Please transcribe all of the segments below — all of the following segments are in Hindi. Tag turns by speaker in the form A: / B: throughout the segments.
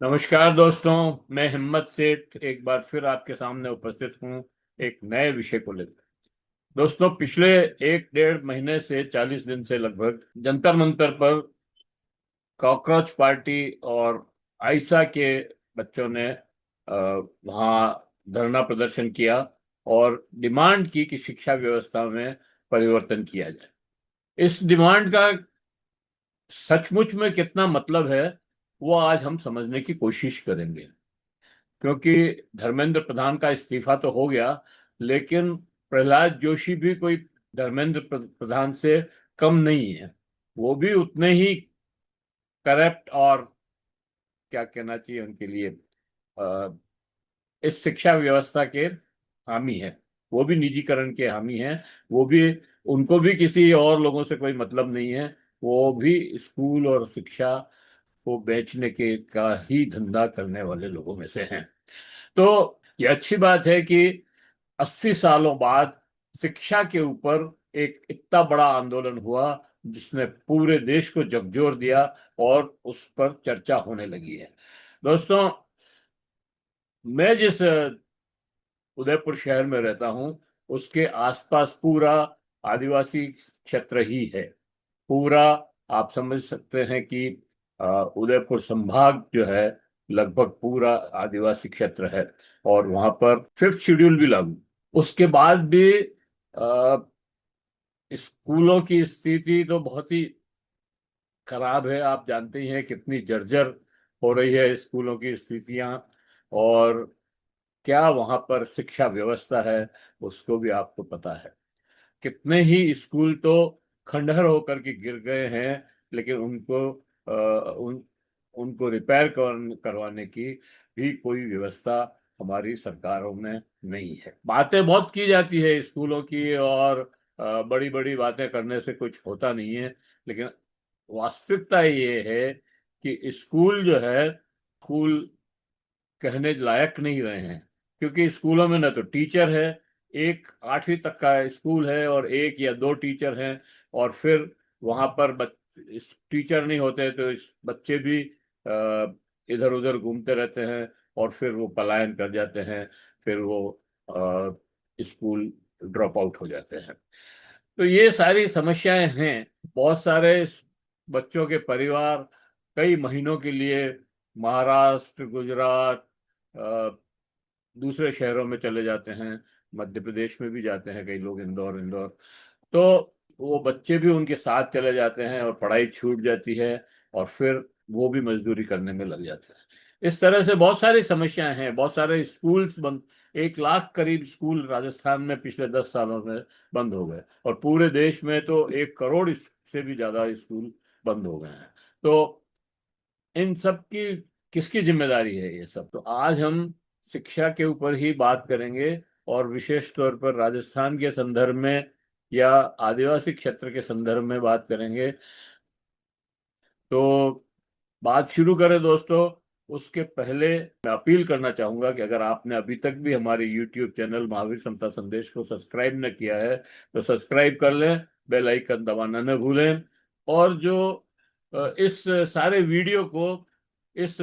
A: नमस्कार दोस्तों। मैं हिम्मत सेठ एक बार फिर आपके सामने उपस्थित हूँ एक नए विषय को लेकर। दोस्तों, पिछले 1 डेढ़ महीने से 40 दिन से लगभग जंतर मंतर पर कॉकरोच पार्टी और आइसा के बच्चों ने वहाँ धरना प्रदर्शन किया और डिमांड की कि शिक्षा व्यवस्था में परिवर्तन किया जाए। इस डिमांड का सचमुच में कितना मतलब है, वो आज हम समझने की कोशिश करेंगे। क्योंकि धर्मेंद्र प्रधान का इस्तीफा तो हो गया, लेकिन प्रहलाद जोशी भी कोई धर्मेंद्र प्रधान से कम नहीं है। वो भी उतने ही करप्ट और क्या कहना चाहिए उनके लिए, अ, इस शिक्षा व्यवस्था के हामी है। वो भी निजीकरण के हामी हैं। वो भी, उनको भी किसी और लोगों से कोई मतलब नहीं है। वो भी स्कूल और शिक्षा को बेचने के का ही धंधा करने वाले लोगों में से हैं। तो ये अच्छी बात है कि 80 सालों बाद शिक्षा के ऊपर एक इतना बड़ा आंदोलन हुआ जिसने पूरे देश को झकझोर दिया और उस पर चर्चा होने लगी है। दोस्तों, मैं जिस उदयपुर शहर में रहता हूं, उसके आसपास पूरा आदिवासी क्षेत्र ही है। पूरा, आप समझ सकते हैं कि उदयपुर संभाग जो है लगभग पूरा आदिवासी क्षेत्र है। और वहां पर 5th शेड्यूल भी लागू। उसके बाद भी स्कूलों की स्थिति तो बहुत ही खराब है। आप जानते ही हैं कितनी जर्जर हो रही है स्कूलों की स्थितियां। और क्या वहां पर शिक्षा व्यवस्था है, उसको भी आपको पता है। कितने ही स्कूल तो खंडहर होकर के गिर गए हैं, लेकिन उनको रिपेयर करवाने की भी कोई व्यवस्था हमारी सरकारों में नहीं है। बातें बहुत की जाती है स्कूलों की, और बड़ी बड़ी बातें करने से कुछ होता नहीं है। लेकिन वास्तविकता ये है कि स्कूल जो है, स्कूल कहने लायक नहीं रहे हैं। क्योंकि स्कूलों में ना तो टीचर है, एक 8वीं तक का स्कूल है और एक या दो टीचर हैं। और फिर वहां पर टीचर नहीं होते तो बच्चे भी इधर उधर घूमते रहते हैं और फिर वो पलायन कर जाते हैं। फिर वो स्कूल ड्रॉप आउट हो जाते हैं। तो ये सारी समस्याएं हैं। बहुत सारे बच्चों के परिवार कई महीनों के लिए महाराष्ट्र, गुजरात, अ, दूसरे शहरों में चले जाते हैं। मध्य प्रदेश में भी जाते हैं कई लोग, इंदौर इंदौर। तो वो बच्चे भी उनके साथ चले जाते हैं और पढ़ाई छूट जाती है। और फिर वो भी मजदूरी करने में लग जाते हैं। इस तरह से बहुत सारी समस्याएं हैं। बहुत सारे स्कूल्स बंद, 1 लाख करीब स्कूल राजस्थान में पिछले 10 सालों में बंद हो गए। और पूरे देश में तो 1 करोड़ से भी ज्यादा स्कूल बंद हो गए हैं। तो इन सब की किसकी जिम्मेदारी है ये सब? तो आज हम शिक्षा के ऊपर ही बात करेंगे, और विशेष तौर पर राजस्थान के संदर्भ में या आदिवासी क्षेत्र के संदर्भ में बात करेंगे। तो बात शुरू करें दोस्तों। उसके पहले मैं अपील करना चाहूंगा कि अगर आपने अभी तक भी हमारे YouTube चैनल महावीर समता संदेश को सब्सक्राइब न किया है तो सब्सक्राइब कर लें, बेल आइकन दबाना न भूलें। और जो इस सारे वीडियो को इस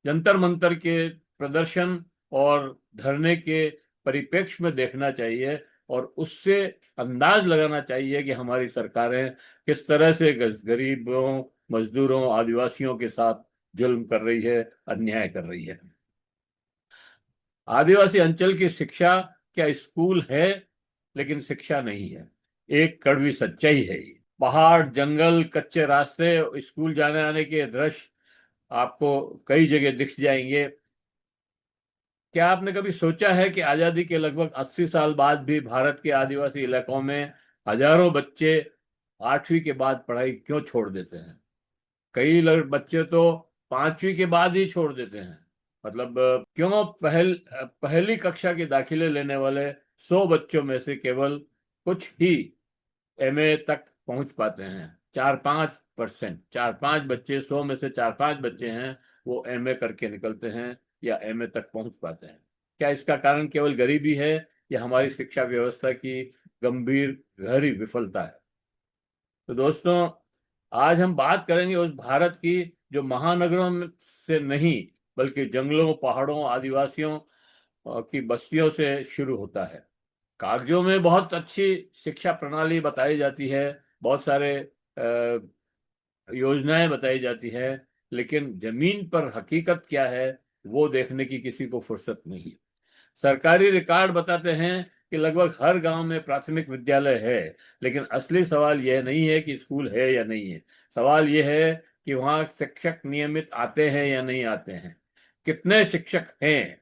A: जंतर मंतर के प्रदर्शन और धरने के परिप्रेक्ष्य में देखना चाहिए, और उससे अंदाज लगाना चाहिए कि हमारी सरकारें किस तरह से गरीबों, मजदूरों, आदिवासियों के साथ जुल्म कर रही है, अन्याय कर रही है। आदिवासी अंचल की शिक्षा क्या स्कूल है, लेकिन शिक्षा नहीं है। एक कड़वी सच्चाई है ये। पहाड़, जंगल, कच्चे रास्ते, स्कूल जाने आने के दृश्य आपको कई जगह दिख जाएंगे। क्या आपने कभी सोचा है कि आजादी के लगभग 80 साल बाद भी भारत के आदिवासी इलाकों में हजारों बच्चे 8वीं के बाद पढ़ाई क्यों छोड़ देते हैं? कई बच्चे तो 5वीं के बाद ही छोड़ देते हैं। मतलब क्यों पहली कक्षा के दाखिले लेने वाले 100 बच्चों में से केवल कुछ ही एमए तक पहुंच पाते हैं? 4-5%, 4-5 बच्चे, 100 में से 4-5 बच्चे हैं वो एमए करके निकलते हैं या एमए तक पहुंच पाते हैं। क्या इसका कारण केवल गरीबी है, या हमारी शिक्षा व्यवस्था की गंभीर गहरी विफलता है? तो दोस्तों, आज हम बात करेंगे उस भारत की जो महानगरों से नहीं बल्कि जंगलों, पहाड़ों, आदिवासियों की बस्तियों से शुरू होता है। कागजों में बहुत अच्छी शिक्षा प्रणाली बताई जाती है, बहुत सारे योजनाएं बताई जाती है, लेकिन जमीन पर हकीकत क्या है वो देखने की किसी को फुर्सत नहीं। सरकारी रिकॉर्ड बताते हैं कि लगभग हर गांव में प्राथमिक विद्यालय है, लेकिन असली सवाल यह नहीं है कि स्कूल है या नहीं है। सवाल यह है कि वहां शिक्षक नियमित आते हैं या नहीं आते हैं, कितने शिक्षक हैं,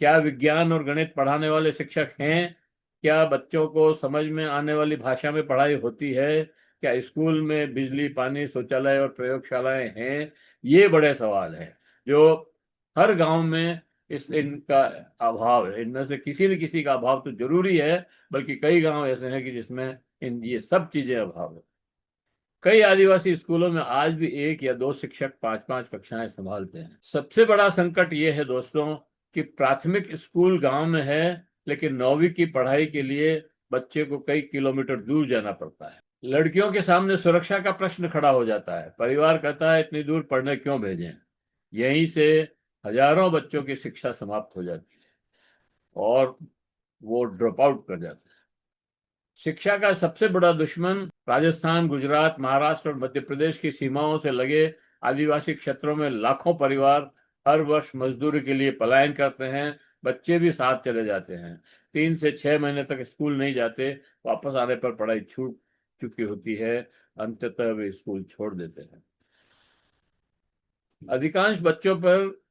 A: क्या विज्ञान और गणित पढ़ाने वाले शिक्षक हैं, क्या बच्चों को समझ में आने वाली भाषा में पढ़ाई होती है, क्या स्कूल में बिजली, पानी, शौचालय और प्रयोगशालाएं हैं। ये बड़े सवाल हैं जो हर गांव में इनका अभाव है। इनमें से किसी न किसी का अभाव तो जरूरी है, बल्कि कई गांव ऐसे हैं कि जिसमें इन ये सब चीजें अभाव है। कई आदिवासी स्कूलों में आज भी एक या दो शिक्षक पांच पांच कक्षाएं संभालते हैं। सबसे बड़ा संकट ये है दोस्तों कि प्राथमिक स्कूल गांव में है, लेकिन 9वीं की पढ़ाई के लिए बच्चे को कई किलोमीटर दूर जाना पड़ता है। लड़कियों के सामने सुरक्षा का प्रश्न खड़ा हो जाता है। परिवार कहता है इतनी दूर पढ़ने क्यों भेजें। यहीं से हजारों बच्चों की शिक्षा समाप्त हो जाती है और वो ड्रॉप आउट कर जाते हैं। शिक्षा का सबसे बड़ा दुश्मन राजस्थान, गुजरात, महाराष्ट्र और मध्य प्रदेश की सीमाओं से लगे आदिवासी क्षेत्रों में लाखों परिवार हर वर्ष मजदूरी के लिए पलायन करते हैं। बच्चे भी साथ चले जाते हैं। 3 से 6 महीने तक स्कूल नहीं जाते, वापस आने पर पढ़ाई छूट चुकी होती है, अंततः वे स्कूल छोड़ देते हैं। अधिकांश बच्चों पर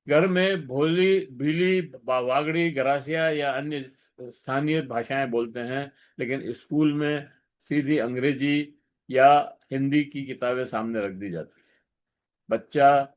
A: घर में भोली, भीली, वागड़ी, गरासिया या अन्य स्थानीय भाषाएं बोलते हैं, लेकिन स्कूल में सीधी अंग्रेजी या हिंदी की किताबें सामने रख दी जाती है। बच्चा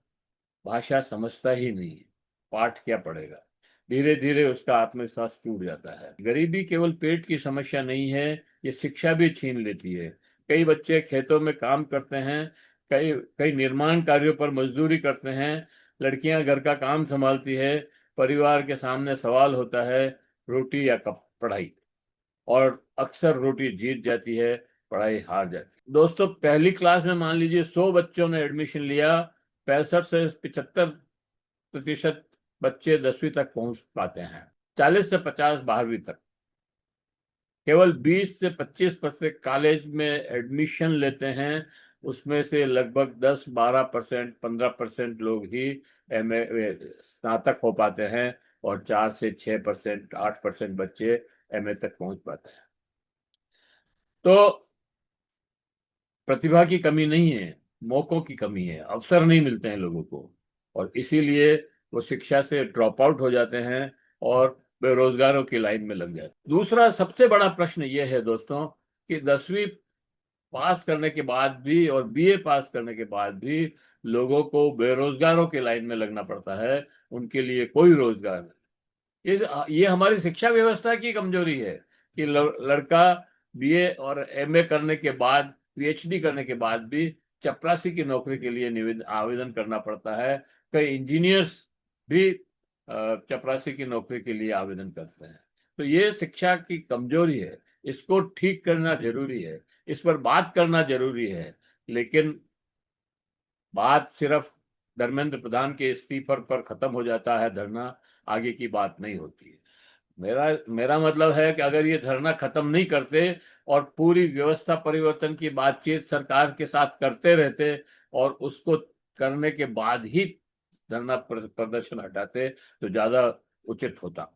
A: भाषा समझता ही नहीं है, पाठ क्या पढ़ेगा। धीरे धीरे उसका आत्मविश्वास टूट जाता है। गरीबी केवल पेट की समस्या नहीं है, ये शिक्षा भी छीन लेती है। कई बच्चे खेतों में काम करते हैं, कई कई निर्माण कार्यों पर मजदूरी करते हैं, लड़कियां घर का काम संभालती है। परिवार के सामने सवाल होता है, रोटी या कप पढ़ाई, और अक्सर रोटी जीत जाती है, पढ़ाई हार जाती है। दोस्तों, पहली क्लास में मान लीजिए 100 बच्चों ने एडमिशन लिया, 65 से 75% बच्चे 10वीं तक पहुंच पाते हैं, 40 से 50 12वीं तक। केवल 20 से 25% कॉलेज में एडमिशन लेते हैं, उसमें से लगभग 10-12%, 15% लोग ही एमए स्नातक हो पाते हैं, और 4 से 6%, 8% बच्चे एमए तक पहुंच पाते हैं। तो प्रतिभा की कमी नहीं है, मौकों की कमी है, अवसर नहीं मिलते हैं लोगों को, और इसीलिए वो शिक्षा से ड्रॉप आउट हो जाते हैं और बेरोजगारों की लाइन में लग जाते हैं। दूसरा सबसे बड़ा प्रश्न ये है दोस्तों कि 10वीं पास करने के बाद भी और बीए पास करने के बाद भी लोगों को बेरोजगारों की लाइन में लगना पड़ता है, उनके लिए कोई रोजगार नहीं। ये हमारी शिक्षा व्यवस्था की कमजोरी है कि लड़का बीए और एमए करने के बाद, पीएचडी करने के बाद भी चपरासी की नौकरी के लिए आवेदन करना पड़ता है। कई इंजीनियर्स भी चपरासी की नौकरी के लिए आवेदन करते हैं। तो ये शिक्षा की कमजोरी है, इसको ठीक करना जरूरी है, इस पर बात करना जरूरी है। लेकिन बात सिर्फ धर्मेंद्र प्रधान के इस्तीफे पर खत्म हो जाता है, धरना, आगे की बात नहीं होती है। मेरा मेरा मतलब है कि अगर ये धरना खत्म नहीं करते और पूरी व्यवस्था परिवर्तन की बातचीत सरकार के साथ करते रहते और उसको करने के बाद ही धरना प्रदर्शन हटाते तो ज्यादा उचित होता।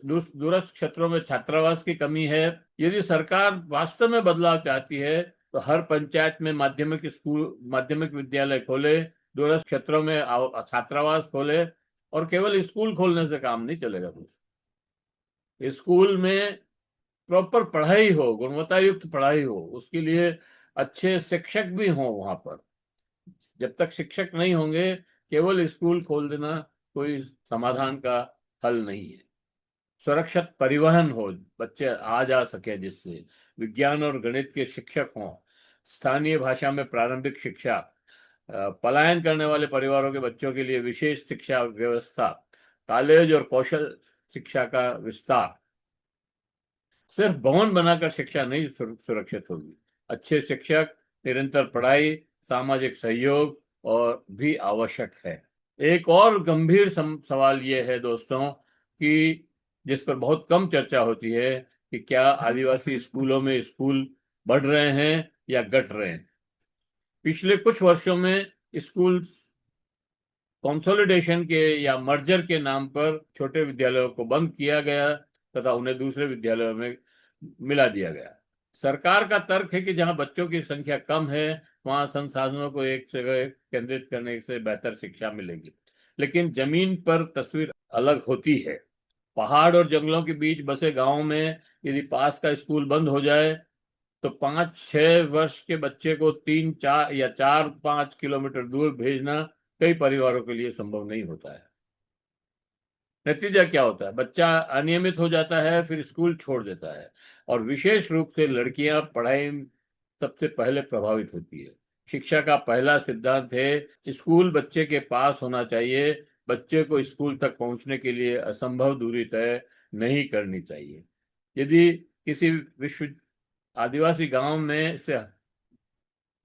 A: दूरस्थ क्षेत्रों में छात्रावास की कमी है। यदि सरकार वास्तव में बदलाव चाहती है तो हर पंचायत में माध्यमिक स्कूल, माध्यमिक विद्यालय खोले, दूरस्थ क्षेत्रों में छात्रावास खोले। और केवल स्कूल खोलने से काम नहीं चलेगा दोस्तों, स्कूल में प्रॉपर पढ़ाई हो, गुणवत्ता युक्त पढ़ाई हो, उसके लिए अच्छे शिक्षक भी हों वहां पर। जब तक शिक्षक नहीं होंगे, केवल स्कूल खोल देना कोई समाधान का हल नहीं है। सुरक्षित परिवहन हो, बच्चे आ जा सके, जिससे विज्ञान और गणित के शिक्षक हों, स्थानीय भाषा में प्रारंभिक शिक्षा, पलायन करने वाले परिवारों के बच्चों के लिए विशेष शिक्षा व्यवस्था, कॉलेज और कौशल शिक्षा का विस्तार। सिर्फ भवन बनाकर शिक्षा नहीं सुरक्षित होगी। अच्छे शिक्षक, निरंतर पढ़ाई, सामाजिक सहयोग और भी आवश्यक है। एक और गंभीर सवाल ये है दोस्तों कि जिस पर बहुत कम चर्चा होती है कि क्या आदिवासी स्कूलों में स्कूल बढ़ रहे हैं या घट रहे हैं। पिछले कुछ वर्षों में स्कूल कंसोलिडेशन के या मर्जर के नाम पर छोटे विद्यालयों को बंद किया गया तथा उन्हें दूसरे विद्यालयों में मिला दिया गया। सरकार का तर्क है कि जहां बच्चों की संख्या कम है वहां संसाधनों को एक जगह केंद्रित करने से बेहतर शिक्षा मिलेगी, लेकिन जमीन पर तस्वीर अलग होती है। पहाड़ और जंगलों के बीच बसे गांवों में यदि पास का स्कूल बंद हो जाए तो 5-6 वर्ष के बच्चे को 3-4 या 4-5 किलोमीटर दूर भेजना कई परिवारों के लिए संभव नहीं होता है। नतीजा क्या होता है? बच्चा अनियमित हो जाता है, फिर स्कूल छोड़ देता है, और विशेष रूप से लड़कियां पढ़ाई सबसे पहले प्रभावित होती है। शिक्षा का पहला सिद्धांत है स्कूल बच्चे के पास होना चाहिए। बच्चे को स्कूल तक पहुंचने के लिए असंभव दूरी तय नहीं करनी चाहिए। यदि किसी विश्व आदिवासी गांव में से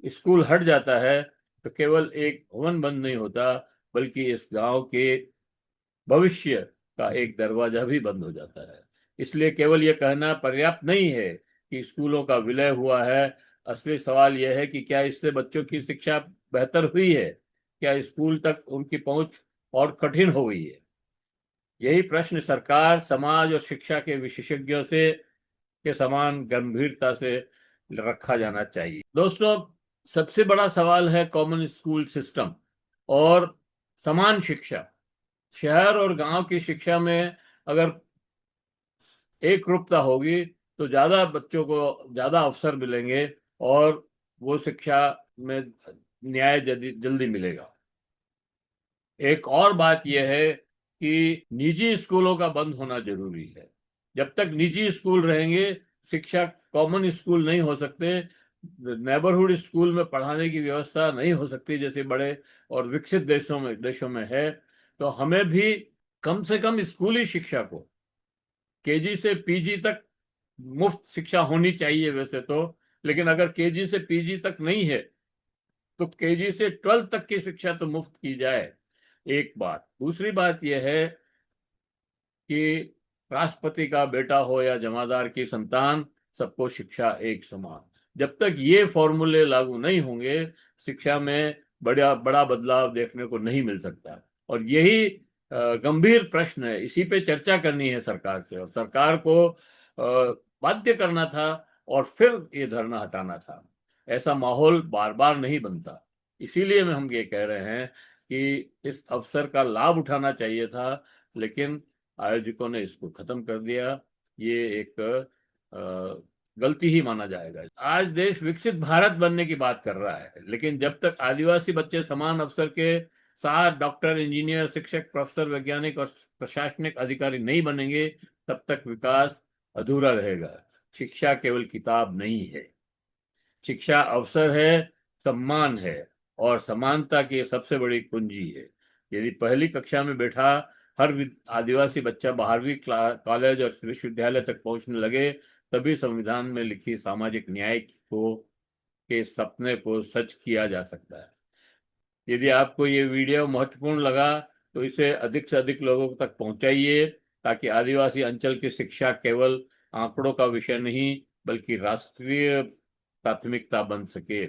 A: स्कूल हट जाता है तो केवल एक भवन बंद नहीं होता, बल्कि इस गांव के भविष्य का एक दरवाजा भी बंद हो जाता है। इसलिए केवल यह कहना पर्याप्त नहीं है कि स्कूलों का विलय हुआ है। असली सवाल यह है कि क्या इससे बच्चों की शिक्षा बेहतर हुई है? क्या स्कूल तक उनकी पहुंच और कठिन हो गई है? यही प्रश्न सरकार, समाज और शिक्षा के विशेषज्ञों से के समान गंभीरता से रखा जाना चाहिए। दोस्तों, सबसे बड़ा सवाल है कॉमन स्कूल सिस्टम और समान शिक्षा। शहर और गांव की शिक्षा में अगर एक रूपता होगी तो ज्यादा बच्चों को ज्यादा अवसर मिलेंगे और वो शिक्षा में न्याय जल्दी मिलेगा। एक और बात यह है कि निजी स्कूलों का बंद होना जरूरी है। जब तक निजी स्कूल रहेंगे, शिक्षा कॉमन स्कूल नहीं हो सकते, नेबरहुड स्कूल में पढ़ाने की व्यवस्था नहीं हो सकती जैसे बड़े और विकसित देशों में है। तो हमें भी कम से कम स्कूली शिक्षा को, केजी से पीजी तक मुफ्त शिक्षा होनी चाहिए वैसे तो, लेकिन अगर केजी से पीजी तक नहीं है तो केजी से 12 तक की शिक्षा तो मुफ्त की जाए। एक बात। दूसरी बात यह है कि राष्ट्रपति का बेटा हो या जमादार की संतान, सबको शिक्षा एक समान। जब तक ये फॉर्मूले लागू नहीं होंगे, शिक्षा में बड़ा बड़ा बदलाव देखने को नहीं मिल सकता। और यही गंभीर प्रश्न है। इसी पे चर्चा करनी है सरकार से, और सरकार को बाध्य करना था और फिर ये धरना हटाना था। ऐसा माहौल बार बार नहीं बनता। इसीलिए हम ये कह रहे हैं कि इस अवसर का लाभ उठाना चाहिए था, लेकिन आयोजकों ने इसको खत्म कर दिया। ये एक गलती ही माना जाएगा। आज देश विकसित भारत बनने की बात कर रहा है, लेकिन जब तक आदिवासी बच्चे समान अवसर के साथ डॉक्टर, इंजीनियर, शिक्षक, प्रोफेसर, वैज्ञानिक और प्रशासनिक अधिकारी नहीं बनेंगे, तब तक विकास अधूरा रहेगा। शिक्षा केवल किताब नहीं है। शिक्षा अवसर है, सम्मान है, और समानता की सबसे बड़ी कुंजी है। यदि पहली कक्षा में बैठा हर आदिवासी बच्चा 12वीं कॉलेज और विश्वविद्यालय तक पहुंचने लगे, तभी संविधान में लिखी सामाजिक न्याय को के सपने को सच किया जा सकता है। यदि आपको ये वीडियो महत्वपूर्ण लगा तो इसे अधिक से अधिक लोगों तक पहुंचाइए, ताकि आदिवासी अंचल की शिक्षा केवल आंकड़ों का विषय नहीं बल्कि राष्ट्रीय प्राथमिकता बन सके।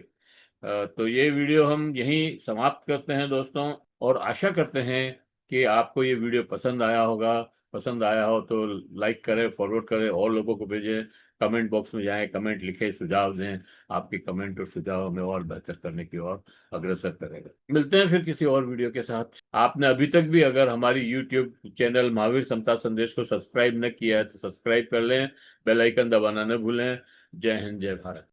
A: तो ये वीडियो हम यहीं समाप्त करते हैं दोस्तों, और आशा करते हैं कि आपको ये वीडियो पसंद आया होगा। पसंद आया हो तो लाइक करें, फॉरवर्ड करें, और लोगों को भेजें। कमेंट बॉक्स में जाएं, कमेंट लिखें, सुझाव दें। आपके कमेंट और सुझाव हमें और बेहतर करने की ओर अग्रसर करेगा। मिलते हैं फिर किसी और वीडियो के साथ। आपने अभी तक भी अगर हमारी यूट्यूब चैनल महावीर समता संदेश को सब्सक्राइब न किया है तो सब्सक्राइब कर लें, बेल आइकन दबाना न भूलें। जय हिंद, जय भारत।